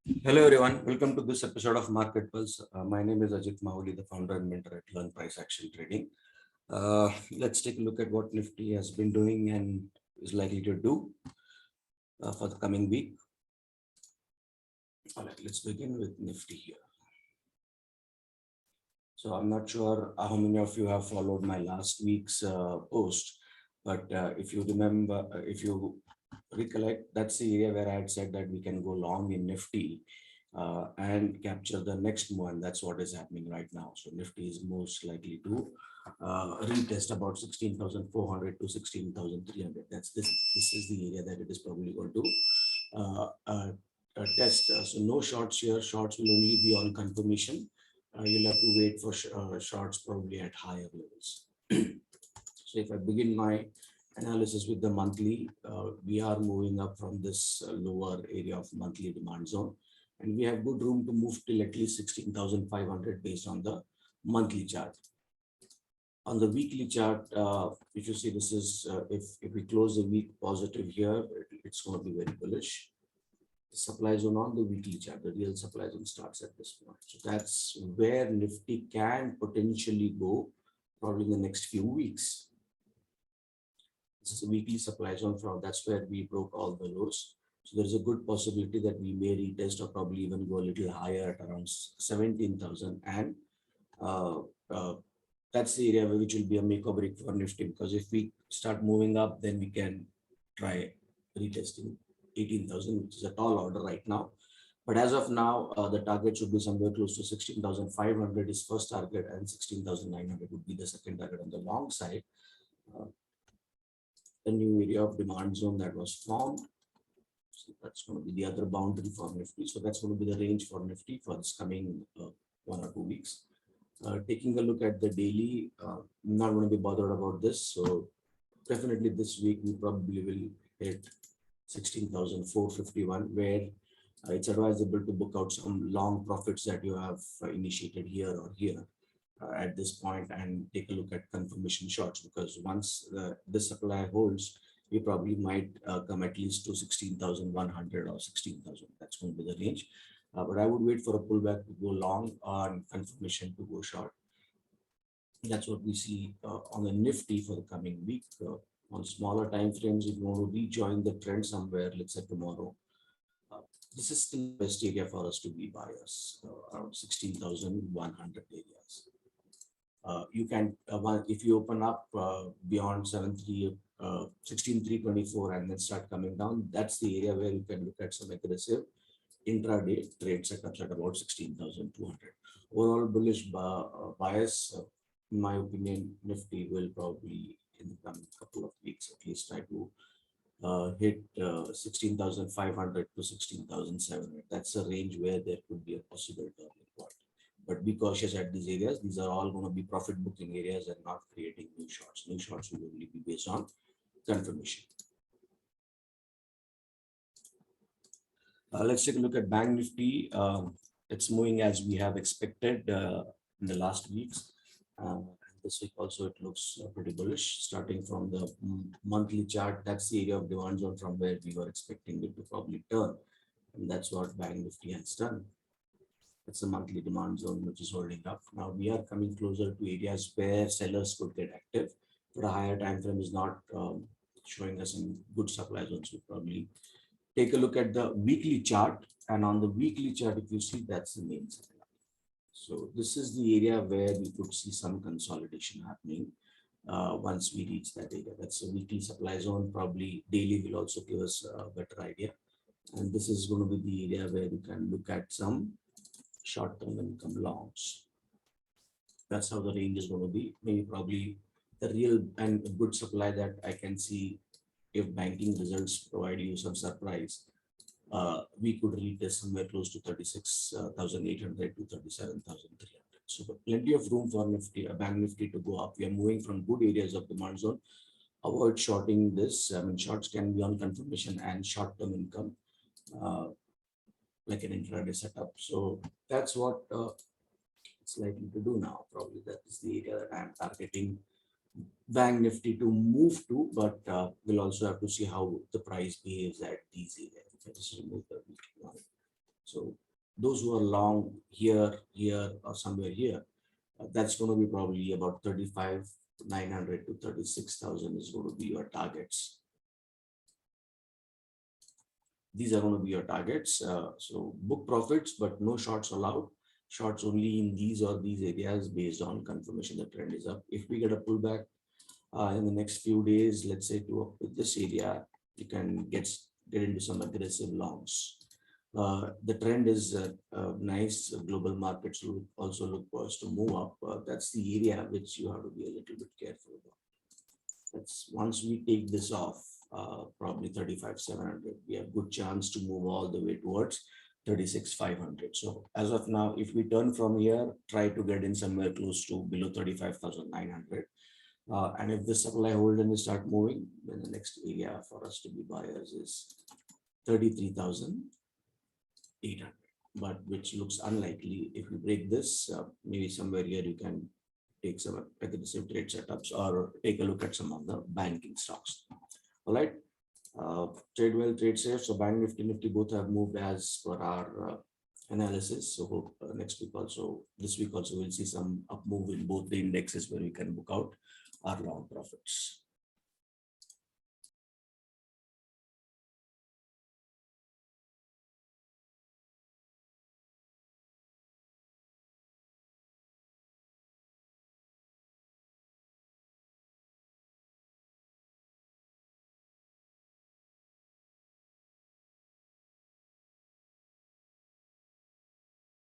Hello everyone, welcome to this episode of Market Pulse. My name is Ajit, the founder and mentor at Learn Price Action Trading. Let's take a look at what Nifty has been doing and is likely to do for the coming week. All right, let's begin with Nifty here. So I'm not sure how many of you have followed my last week's post, but if you remember, if you recollect, that's the area where I had said that we can go long in Nifty and capture the next one. That's what is happening right now. So Nifty is most likely to retest about 16,400 to 16,300. This is the area that it is probably going to test. So no shorts here. Shorts will only be on confirmation. You'll have to wait for shorts probably at higher levels. So if I begin my analysis with the monthly, we are moving up from this lower area of monthly demand zone, and we have good room to move till at least 16,500 based on the monthly chart. On the weekly chart, if you see, this is if we close the week positive here, it's going to be very bullish. The supply zone on the weekly chart, the real supply zone starts at this point. So that's where Nifty can potentially go probably in the next few weeks. This is a weekly supply zone from, that's where we broke all the lows. So there's a good possibility that we may retest or probably even go a little higher at around 17,000. And that's the area which will be a make or break for Nifty, because if we start moving up, then we can try retesting 18,000, which is a tall order right now. But as of now, the target should be somewhere close to 16,500 is first target, and 16,900 would be the second target on the long side. A new area of demand zone that was formed. So that's going to be the other boundary for Nifty. So that's going to be the range for Nifty for this coming 1 or 2 weeks. Taking a look at the daily, I'm not going to be bothered about this. So definitely this week we probably will hit 16,451, where it's advisable to book out some long profits that you have initiated here or here at this point, and take a look at confirmation shorts, because once the supply holds, we probably might come at least to 16,100 or 16,000. That's going to be the range. But I would wait for a pullback to go long on confirmation to go short. That's what we see on the Nifty for the coming week. On smaller time frames, if you want to rejoin the trend somewhere, let's say tomorrow, this is still the best area for us to be buyers, around 16,100 areas. You can, if you open up beyond 16,324 and then start coming down, that's the area where you can look at some aggressive intraday trade setups at about 16,200. Overall bullish bias, in my opinion. Nifty will probably in the coming couple of weeks at least try to hit 16,500 to 16,700. That's a range where there could be a possible turning point. But be cautious at these areas. These are all going to be profit booking areas and not creating new shorts. New shorts will only be based on confirmation. Let's take a look at Bank Nifty. It's moving as we have expected in the last weeks. This week also it looks pretty bullish. Starting from the monthly chart, that's the area of demand zone from where we were expecting it to probably turn. And that's what Bank Nifty has done. It's a monthly demand zone which is holding up. Now we are coming closer to areas where sellers could get active, but a higher time frame is not showing us some good supply zones. We probably take a look at the weekly chart, and on the weekly chart, if you see, that's the main supply. So this is the area where we could see some consolidation happening once we reach that area. That's a weekly supply zone. Probably daily will also give us a better idea. And this is going to be the area where you can look at some short-term income longs. That's how the range is going to be. Maybe probably the real and good supply that I can see, if banking results provide you some surprise, we could retest somewhere close to 36,800 to 37,300. So plenty of room for Nifty, Bank Nifty to go up. We are moving from good areas of demand zone. Avoid shorting this. I mean, shorts can be on confirmation and short-term income, like an intraday setup. So that's what it's likely to do now. Probably that is the area that I'm targeting Bank Nifty to move to, but we'll also have to see how the price behaves at these areas. If I just remove the weekly one. So those who are long here, or somewhere here, that's going to be probably about 35,900 to 36,000 is going to be your targets. These are going to be your targets. So book profits, but no shorts allowed. Shorts only in these or these areas based on confirmation the trend is up. If we get a pullback in the next few days, let's say to up with this area, you can get into some aggressive longs. The trend is nice. Global markets will also look poised to move up. That's the area which you have to be a little bit careful about. That's once we take this off, probably 35,700, we have good chance to move all the way towards 36,500. So as of now, if we turn from here, try to get in somewhere close to below 35,900. And if the supply hold and we start moving, then the next area for us to be buyers is 33,800, but which looks unlikely. If we break this, maybe somewhere here you can take some aggressive trade setups or take a look at some of the banking stocks. All right. Trade well, trade safe. So Bank Nifty both have moved as per our analysis. So hope next week also, this week also, we'll see some up move in both the indexes where we can book out our long profits.